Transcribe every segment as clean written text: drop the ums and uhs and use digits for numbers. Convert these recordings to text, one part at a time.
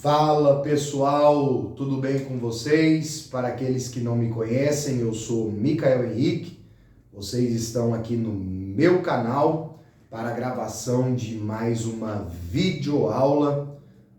Fala pessoal, tudo bem com vocês? Para aqueles que não me conhecem, eu sou Micael Henrique. Vocês estão aqui no meu canal para a gravação de mais uma videoaula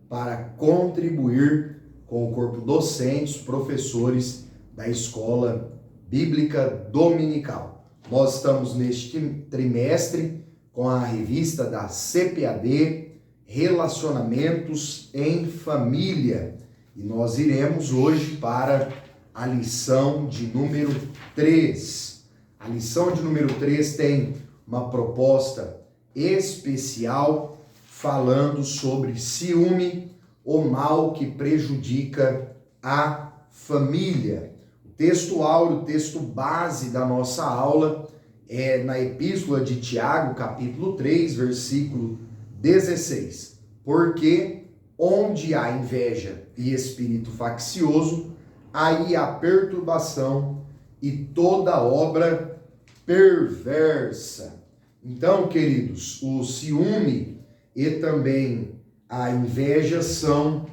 para contribuir com o corpo docente, os professores da Escola Bíblica Dominical. Nós estamos neste trimestre com a revista da CPAD, Relacionamentos em Família. E nós iremos hoje para a lição de número 3. A lição de número 3 tem uma proposta especial falando sobre ciúme, o mal que prejudica a família. O texto áureo, o texto base da nossa aula é na Epístola de Tiago, capítulo 3, versículo 16. Porque onde há inveja e espírito faccioso, aí há perturbação e toda obra perversa. Então, queridos, o ciúme e também a inveja são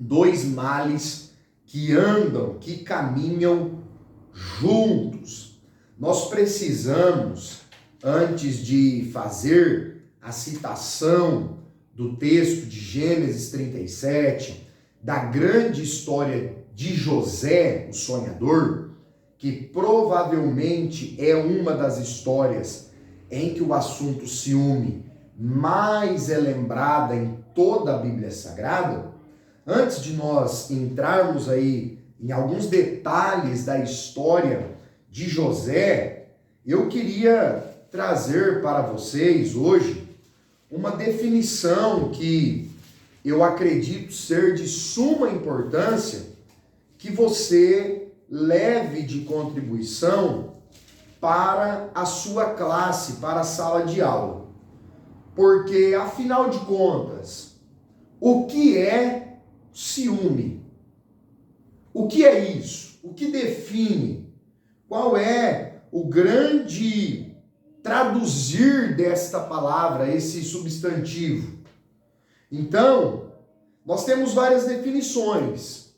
dois males que andam, que caminham juntos. Nós precisamos, antes de fazer a citação do texto de Gênesis 37, da grande história de José, o sonhador, que provavelmente é uma das histórias em que o assunto ciúme mais é lembrada em toda a Bíblia Sagrada. Antes de nós entrarmos aí em alguns detalhes da história de José, eu queria trazer para vocês hoje uma definição que eu acredito ser de suma importância que você leve de contribuição para a sua classe, para a sala de aula. Porque, afinal de contas, o que é ciúme? O que é isso? O que define? Qual é o grande traduzir desta palavra, esse substantivo? Então, nós temos várias definições.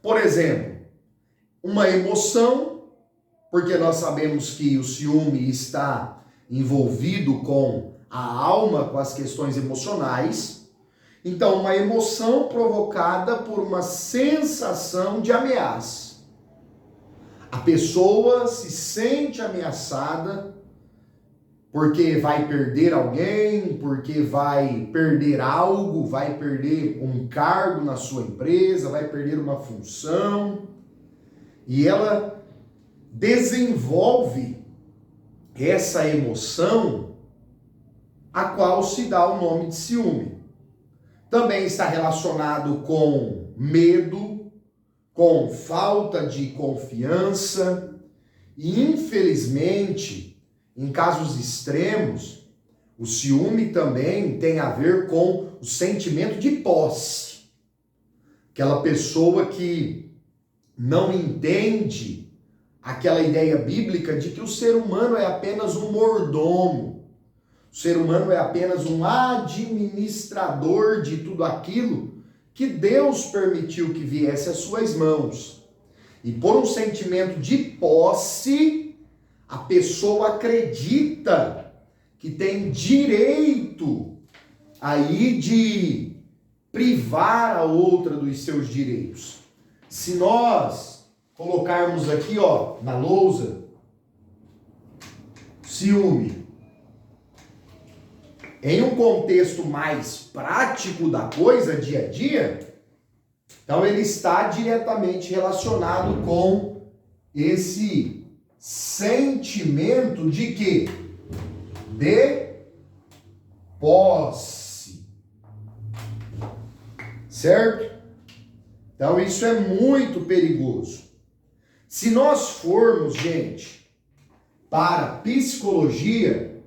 Por exemplo, uma emoção, porque nós sabemos que o ciúme está envolvido com a alma, com as questões emocionais. Então, uma emoção provocada por uma sensação de ameaça. A pessoa se sente ameaçada porque vai perder alguém, porque vai perder algo, vai perder um cargo na sua empresa, vai perder uma função. E ela desenvolve essa emoção, a qual se dá o nome de ciúme. Também está relacionado com medo, com falta de confiança e, infelizmente, em casos extremos, o ciúme também tem a ver com o sentimento de posse. Aquela pessoa que não entende aquela ideia bíblica de que o ser humano é apenas um mordomo. O ser humano é apenas um administrador de tudo aquilo que Deus permitiu que viesse às suas mãos. E por um sentimento de posse, a pessoa acredita que tem direito aí de privar a outra dos seus direitos. Se nós colocarmos aqui, na lousa, ciúme, em um contexto mais prático da coisa, dia a dia, então ele está diretamente relacionado com esse sentimento de quê? De posse. Certo? Então isso é muito perigoso. Se nós formos, gente, para psicologia,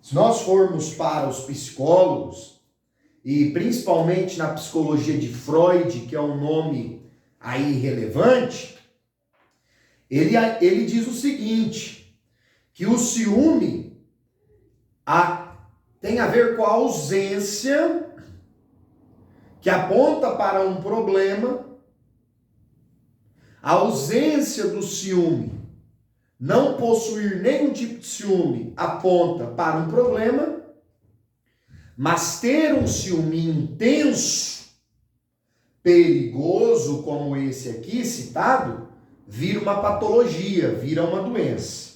se nós formos para os psicólogos, e principalmente na psicologia de Freud, que é um nome aí relevante, ele diz o seguinte, que o ciúme tem a ver com a ausência que aponta para um problema, a ausência do ciúme, não possuir nenhum tipo de ciúme, aponta para um problema, mas ter um ciúme intenso, perigoso, como esse aqui citado, vira uma patologia, vira uma doença.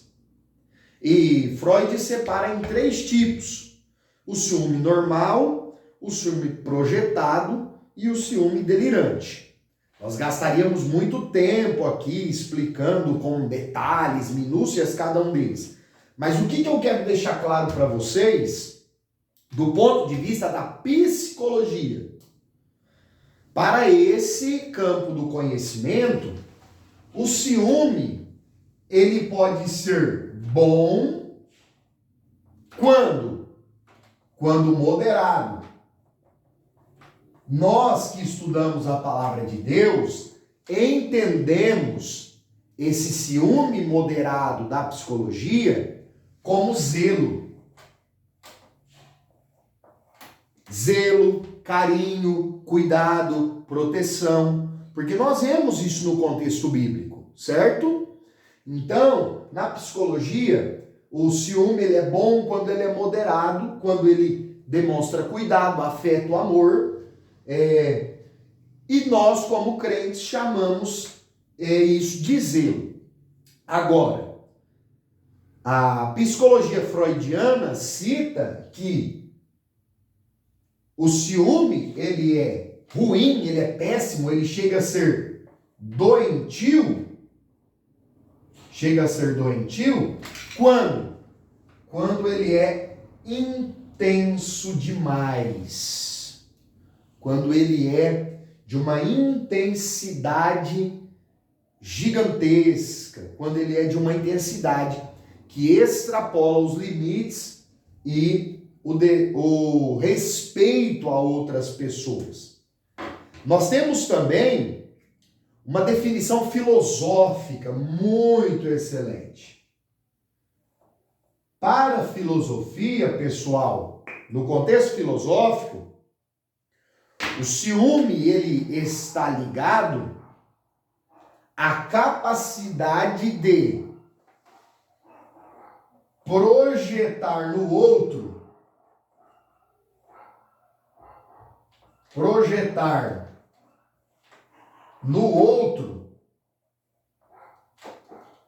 E Freud separa em 3 tipos: o ciúme normal, o ciúme projetado e o ciúme delirante. Nós gastaríamos muito tempo aqui explicando com detalhes, minúcias cada um deles. Mas o que eu quero deixar claro para vocês, do ponto de vista da psicologia? Para esse campo do conhecimento, o ciúme, ele pode ser bom quando moderado. Nós que estudamos a palavra de Deus, entendemos esse ciúme moderado da psicologia como zelo. Zelo, carinho, cuidado, proteção, porque nós vemos isso no contexto bíblico, certo? Então, na psicologia, o ciúme ele é bom quando ele é moderado, quando ele demonstra cuidado, afeto, amor, e nós, como crentes, chamamos isso de zelo. Agora, a psicologia freudiana cita que o ciúme, ele é ruim, ele é péssimo, ele chega a ser doentio. Quando ele é intenso demais. Quando ele é de uma intensidade gigantesca. Quando ele é de uma intensidade que extrapola os limites e o respeito a outras pessoas. Nós temos também uma definição filosófica muito excelente. Para a filosofia, pessoal, no contexto filosófico, o ciúme ele está ligado à capacidade de projetar no outro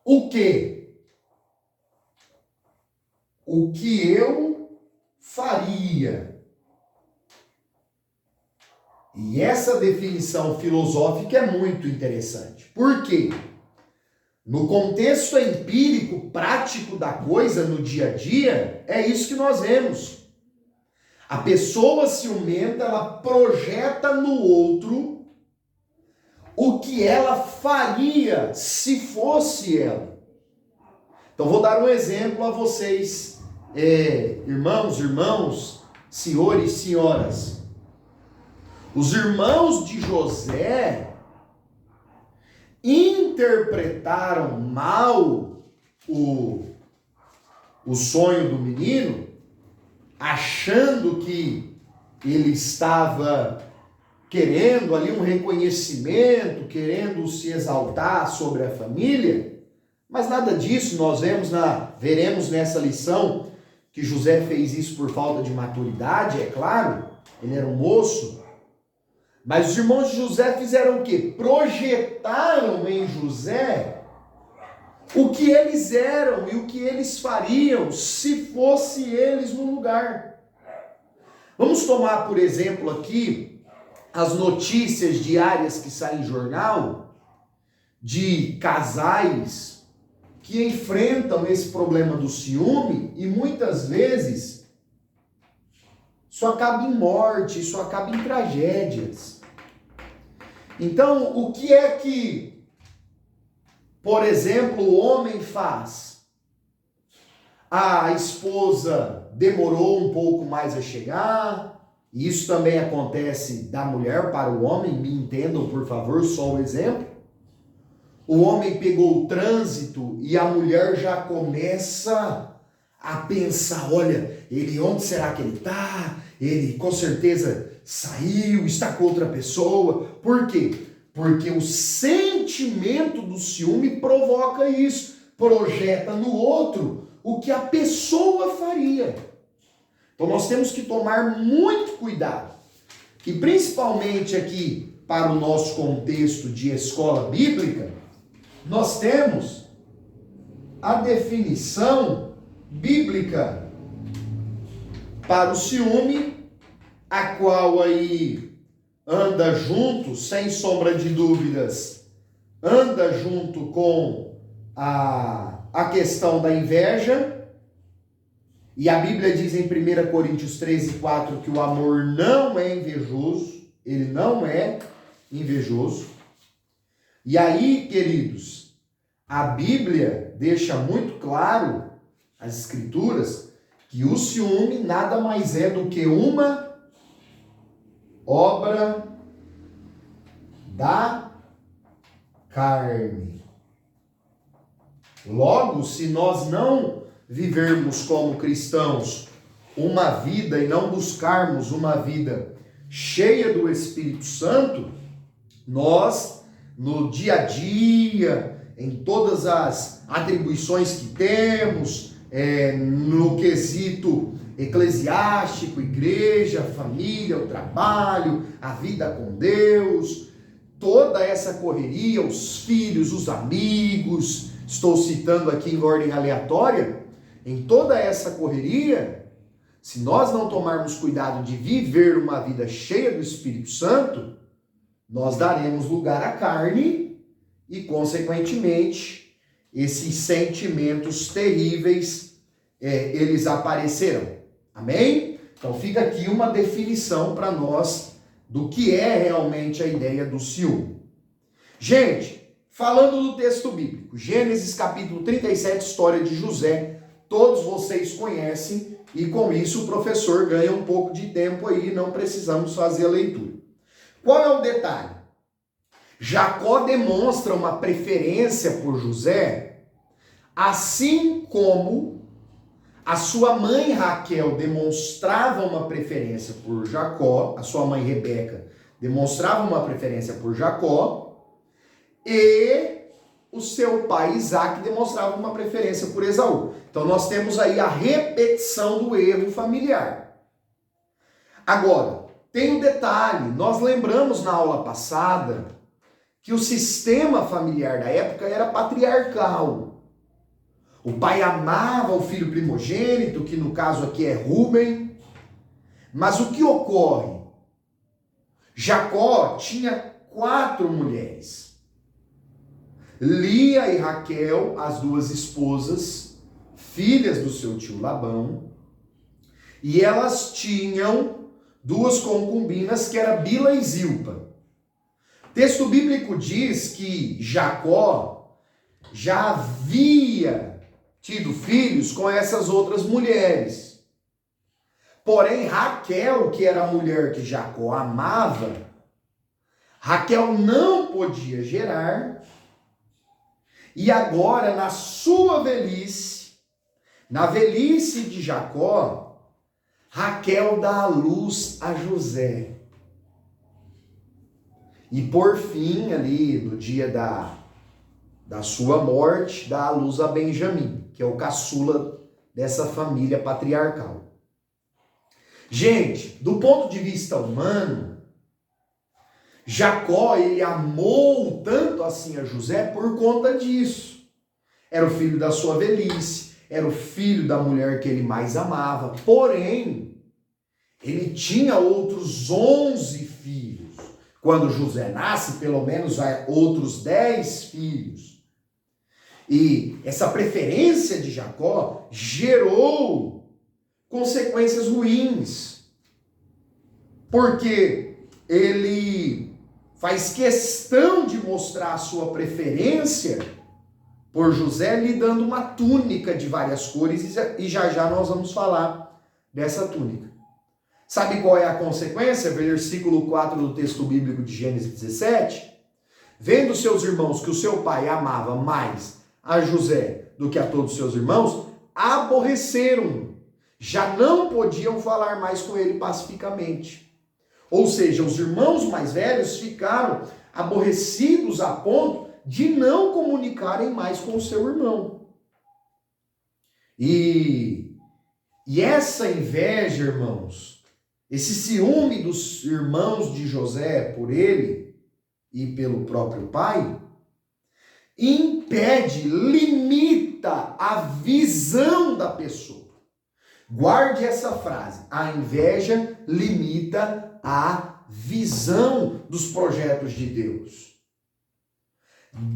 o quê? O que eu faria. E essa definição filosófica é muito interessante. Por quê? No contexto empírico, prático da coisa, no dia a dia, é isso que nós vemos. A pessoa ciumenta, ela projeta no outro o que ela faria se fosse ela. Então vou dar um exemplo a vocês, irmãos, senhores, senhoras. Os irmãos de José interpretaram mal o sonho do menino, achando que ele estava querendo ali um reconhecimento, querendo se exaltar sobre a família, mas nada disso. Nós veremos nessa lição que José fez isso por falta de maturidade, é claro, ele era um moço, mas os irmãos de José fizeram o quê? Projetaram em José o que eles eram e o que eles fariam se fosse eles no lugar. Vamos tomar, por exemplo, aqui as notícias diárias que saem em jornal de casais que enfrentam esse problema do ciúme e muitas vezes isso acaba em morte, isso acaba em tragédias. Então, o que é que, por exemplo, o homem faz? A esposa demorou um pouco mais a chegar, e isso também acontece da mulher para o homem, me entendam, por favor, só o exemplo. O homem pegou o trânsito e a mulher já começa a pensar, olha, onde será que ele está? Ele com certeza saiu, está com outra pessoa. Por quê? Porque o sentimento do ciúme provoca isso, projeta no outro o que a pessoa faria. Então nós temos que tomar muito cuidado, que principalmente aqui para o nosso contexto de escola bíblica, nós temos a definição bíblica para o ciúme, a qual aí anda junto, sem sombra de dúvidas, anda junto com a questão da inveja. E a Bíblia diz em 1 Coríntios 13:4 que o amor não é invejoso, ele não é invejoso. E aí, queridos, a Bíblia deixa muito claro, as Escrituras, que o ciúme nada mais é do que uma obra da carne. Logo, se nós não vivermos como cristãos uma vida e não buscarmos uma vida cheia do Espírito Santo, nós, no dia a dia, em todas as atribuições que temos, no quesito eclesiástico, igreja, família, o trabalho, a vida com Deus, toda essa correria, os filhos, os amigos, estou citando aqui em ordem aleatória, em toda essa correria, se nós não tomarmos cuidado de viver uma vida cheia do Espírito Santo, nós daremos lugar à carne e, consequentemente, esses sentimentos terríveis, eles aparecerão. Amém? Então fica aqui uma definição para nós do que é realmente a ideia do ciúme. Gente, falando do texto bíblico, Gênesis capítulo 37, história de José, todos vocês conhecem e com isso o professor ganha um pouco de tempo aí, não precisamos fazer a leitura. Qual é o detalhe? Jacó demonstra uma preferência por José, assim como a sua mãe Raquel demonstrava uma preferência por Jacó, a sua mãe Rebeca demonstrava uma preferência por Jacó, e o seu pai Isaac demonstrava uma preferência por Esaú. Então nós temos aí a repetição do erro familiar. Agora, tem um detalhe, nós lembramos na aula passada que o sistema familiar da época era patriarcal. O pai amava o filho primogênito, que no caso aqui é Rúben. Mas o que ocorre? Jacó tinha 4 mulheres. Lia e Raquel, as 2 esposas, filhas do seu tio Labão. E elas tinham 2 concubinas, que era Bila e Zilpa. O texto bíblico diz que Jacó já havia tido filhos com essas outras mulheres. Porém, Raquel, que era a mulher que Jacó amava, Raquel não podia gerar, e agora, na sua velhice, na velhice de Jacó, Raquel dá à luz a José. E por fim, ali, no dia da sua morte, dá à luz a Benjamim, que é o caçula dessa família patriarcal. Gente, do ponto de vista humano, Jacó, ele amou tanto assim a José por conta disso. Era o filho da sua velhice, era o filho da mulher que ele mais amava. Porém, ele tinha outros 11 filhos. Quando José nasce, pelo menos vai outros 10 filhos. E essa preferência de Jacó gerou consequências ruins. Porque ele faz questão de mostrar a sua preferência por José, lhe dando uma túnica de várias cores, e já nós vamos falar dessa túnica. Sabe qual é a consequência? Versículo 4 do texto bíblico de Gênesis 17. Vendo seus irmãos que o seu pai amava mais a José do que a todos os seus irmãos, aborreceram, já não podiam falar mais com ele pacificamente. Ou seja, os irmãos mais velhos ficaram aborrecidos a ponto de não comunicarem mais com o seu irmão. E essa inveja, irmãos, esse ciúme dos irmãos de José por ele e pelo próprio pai, impede, limita a visão da pessoa. Guarde essa frase: a inveja limita a visão dos projetos de Deus.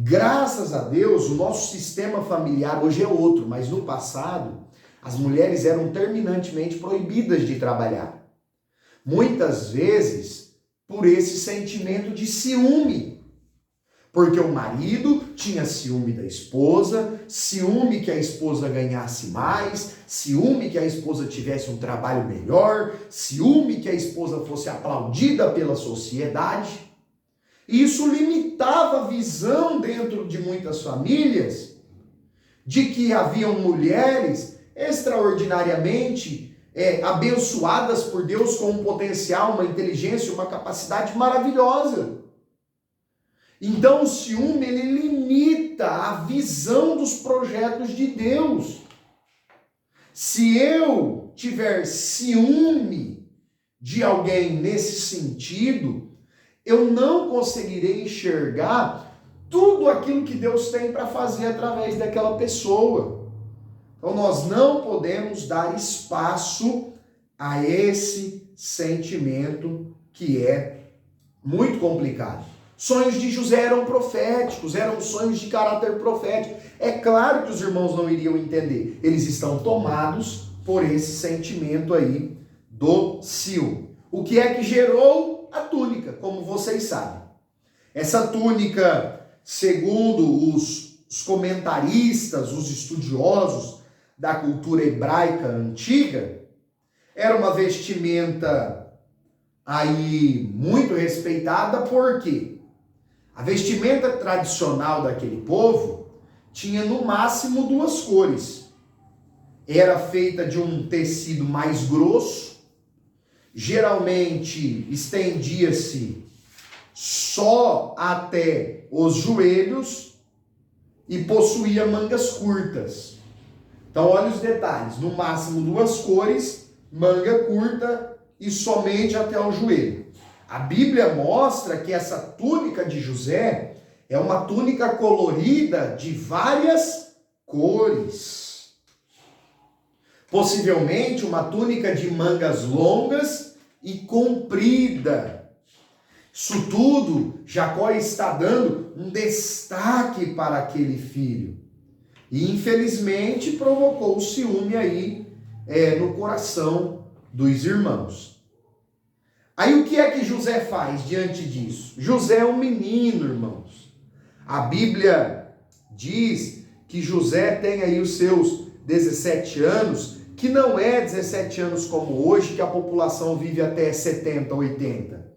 Graças a Deus, o nosso sistema familiar hoje é outro, mas no passado, as mulheres eram terminantemente proibidas de trabalhar. Muitas vezes, por esse sentimento de ciúme. Porque o marido tinha ciúme da esposa, ciúme que a esposa ganhasse mais, ciúme que a esposa tivesse um trabalho melhor, ciúme que a esposa fosse aplaudida pela sociedade. E isso limitava a visão dentro de muitas famílias de que haviam mulheres extraordinariamente abençoadas por Deus com um potencial, uma inteligência, uma capacidade maravilhosa. Então o ciúme, ele limita a visão dos projetos de Deus. Se eu tiver ciúme de alguém nesse sentido, eu não conseguirei enxergar tudo aquilo que Deus tem para fazer através daquela pessoa. Então nós não podemos dar espaço a esse sentimento que é muito complicado. Sonhos de José eram proféticos, eram sonhos de caráter profético. É claro que os irmãos não iriam entender. Eles estão tomados por esse sentimento aí do ciúme. O que é que gerou a túnica, como vocês sabem? Essa túnica, segundo os comentaristas, os estudiosos da cultura hebraica antiga, era uma vestimenta aí muito respeitada, porque a vestimenta tradicional daquele povo tinha no máximo 2 cores. Era feita de um tecido mais grosso, geralmente estendia-se só até os joelhos e possuía mangas curtas. Então olha os detalhes, no máximo 2 cores, manga curta e somente até o joelho. A Bíblia mostra que essa túnica de José é uma túnica colorida de várias cores. Possivelmente uma túnica de mangas longas e comprida. Isso tudo, Jacó está dando um destaque para aquele filho. E infelizmente provocou o ciúme aí no coração dos irmãos. Aí o que é que José faz diante disso? José é um menino, irmãos. A Bíblia diz que José tem aí os seus 17 anos, que não é 17 anos como hoje, que a população vive até 70, 80.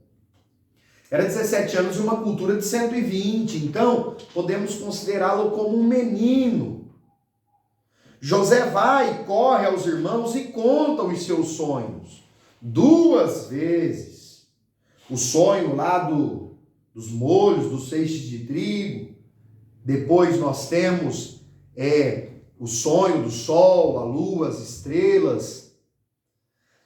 Era 17 anos e uma cultura de 120, então podemos considerá-lo como um menino. José vai, corre aos irmãos e conta os seus sonhos. 2 vezes. O sonho lá dos molhos, dos feixes de trigo. Depois nós temos o sonho do sol, a lua, as estrelas.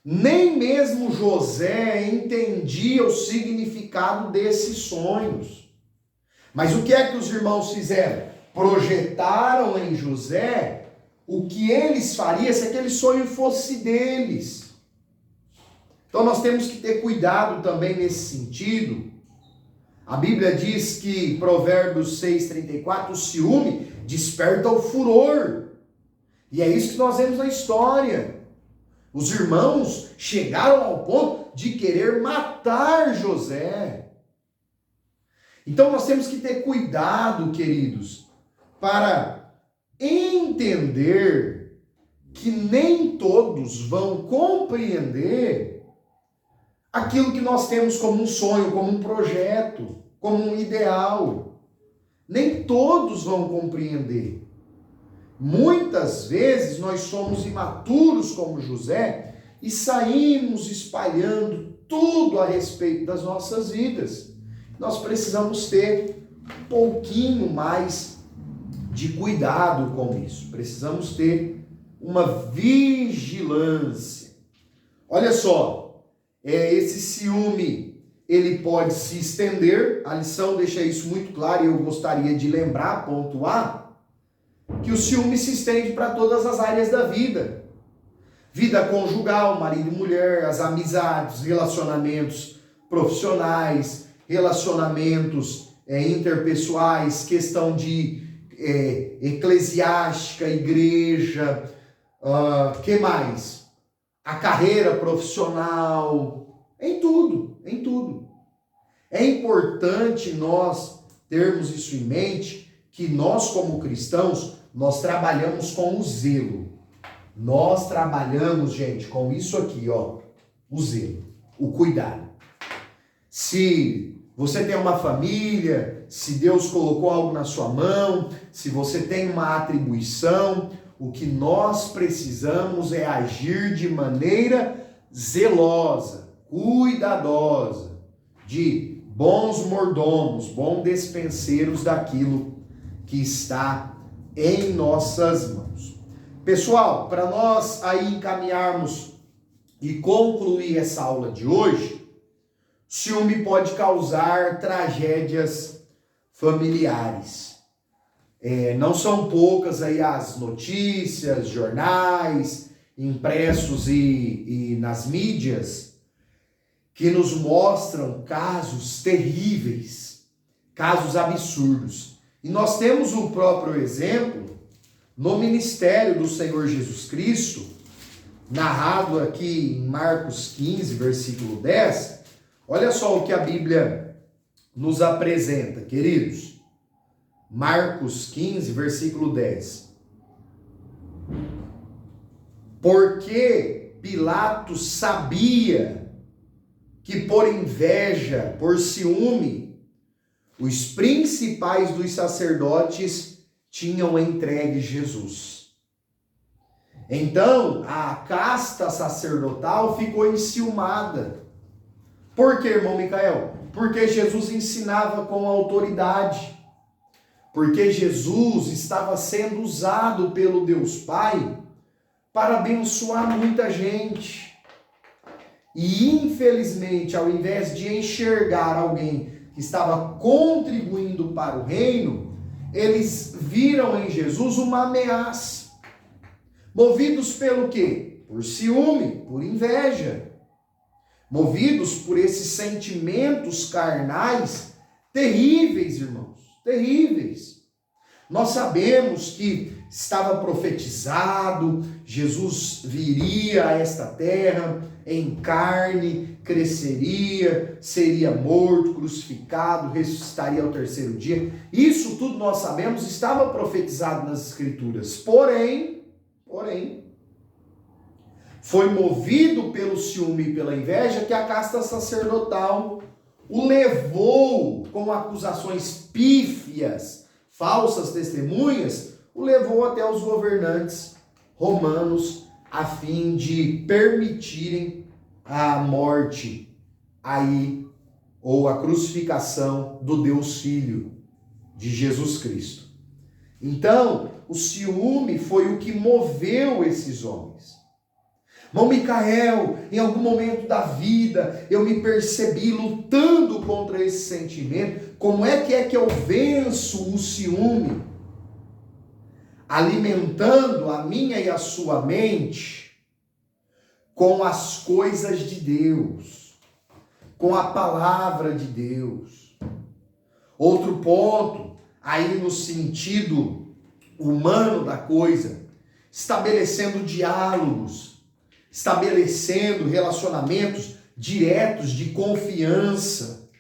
Nem mesmo José entendia o significado desses sonhos. Mas o que é que os irmãos fizeram? Projetaram em José o que eles fariam se aquele sonho fosse deles. Então nós temos que ter cuidado também nesse sentido. A Bíblia diz que, Provérbios 6:34, o ciúme desperta o furor. E é isso que nós vemos na história. Os irmãos chegaram ao ponto de querer matar José. Então nós temos que ter cuidado, queridos, para entender que nem todos vão compreender aquilo que nós temos como um sonho, como um projeto, como um ideal. Nem todos vão compreender. Muitas vezes nós somos imaturos como José e saímos espalhando tudo a respeito das nossas vidas. Nós precisamos ter um pouquinho mais de cuidado com isso. Precisamos ter uma vigilância. Olha só, esse ciúme, ele pode se estender. A lição deixa isso muito claro e eu gostaria de lembrar, pontuar, que o ciúme se estende para todas as áreas da vida. Vida conjugal, marido e mulher, as amizades, relacionamentos profissionais, relacionamentos interpessoais, questão de eclesiástica, igreja, que mais? A carreira profissional, em tudo, em tudo. É importante nós termos isso em mente, que nós como cristãos, nós trabalhamos com o zelo. Nós trabalhamos, gente, com isso aqui, ó, o zelo, o cuidado. Se você tem uma família, se Deus colocou algo na sua mão, se você tem uma atribuição, o que nós precisamos é agir de maneira zelosa, cuidadosa, de bons mordomos, bons despenseiros daquilo que está em nossas mãos. Pessoal, para nós aí encaminharmos e concluir essa aula de hoje, ciúme pode causar tragédias familiares. Não são poucas aí as notícias, jornais, impressos e nas mídias que nos mostram casos terríveis, casos absurdos. E nós temos o próprio exemplo no ministério do Senhor Jesus Cristo, narrado aqui em Marcos 15, versículo 10. Olha só o que a Bíblia nos apresenta, queridos. Marcos 15, versículo 10. Porque Pilatos sabia que por inveja, por ciúme, os principais dos sacerdotes tinham entregue Jesus. Então, a casta sacerdotal ficou enciumada. Por quê, irmão Micael? Porque Jesus ensinava com autoridade. Porque Jesus estava sendo usado pelo Deus Pai para abençoar muita gente. E, infelizmente, ao invés de enxergar alguém que estava contribuindo para o reino, eles viram em Jesus uma ameaça. Movidos pelo quê? Por ciúme, por inveja. Movidos por esses sentimentos carnais terríveis, irmãos, terríveis. Nós sabemos que estava profetizado, Jesus viria a esta terra em carne, cresceria, seria morto, crucificado, ressuscitaria ao terceiro dia. Isso tudo nós sabemos, estava profetizado nas Escrituras. Porém, foi movido pelo ciúme e pela inveja que a casta sacerdotal o levou com acusações pífias, falsas testemunhas, o levou até os governantes romanos a fim de permitirem a morte aí, ou a crucificação do Deus Filho de Jesus Cristo. Então, o ciúme foi o que moveu esses homens. Irmão Micael, em algum momento da vida, eu me percebi lutando contra esse sentimento. Como é que eu venço o ciúme? Alimentando a minha e a sua mente com as coisas de Deus, com a palavra de Deus. Outro ponto, aí no sentido humano da coisa, estabelecendo diálogos, estabelecendo relacionamentos diretos de confiança,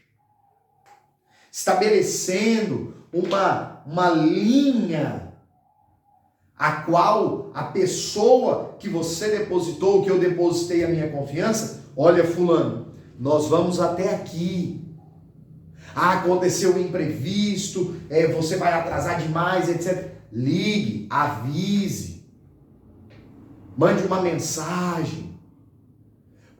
estabelecendo uma linha a qual a pessoa que você depositou, que eu depositei a minha confiança, olha fulano, nós vamos até aqui. Aconteceu um imprevisto, você vai atrasar demais, etc. Ligue, avise, mande uma mensagem.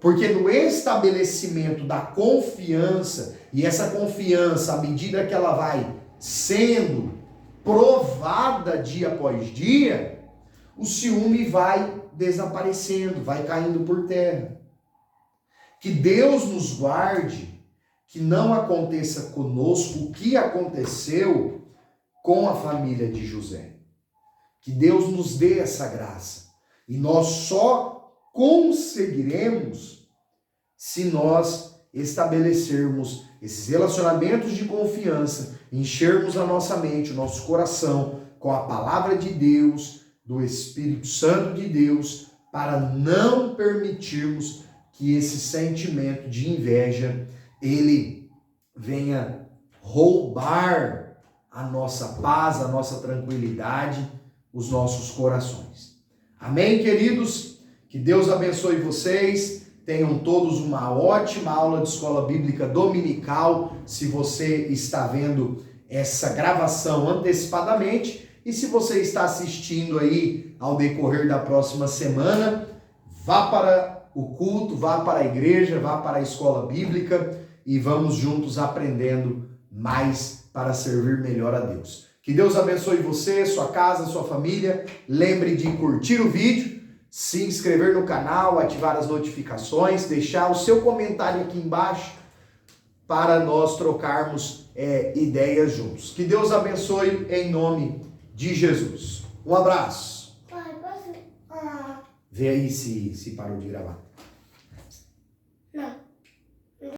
Porque no estabelecimento da confiança, e essa confiança, à medida que ela vai sendo provada dia após dia, o ciúme vai desaparecendo, vai caindo por terra. Que Deus nos guarde, que não aconteça conosco o que aconteceu com a família de José. Que Deus nos dê essa graça. E nós só conseguiremos se nós estabelecermos esses relacionamentos de confiança, enchermos a nossa mente, o nosso coração com a palavra de Deus, do Espírito Santo de Deus, para não permitirmos que esse sentimento de inveja, ele venha roubar a nossa paz, a nossa tranquilidade, os nossos corações. Amém, queridos? Que Deus abençoe vocês. Tenham todos uma ótima aula de escola bíblica dominical, se você está vendo essa gravação antecipadamente, e se você está assistindo aí ao decorrer da próxima semana, vá para o culto, vá para a igreja, vá para a escola bíblica e vamos juntos aprendendo mais para servir melhor a Deus. Que Deus abençoe você, sua casa, sua família. Lembre de curtir o vídeo, se inscrever no canal, ativar as notificações, deixar o seu comentário aqui embaixo para nós trocarmos ideias juntos. Que Deus abençoe em nome de Jesus. Um abraço. Pai, posso... Vê aí se parou de gravar.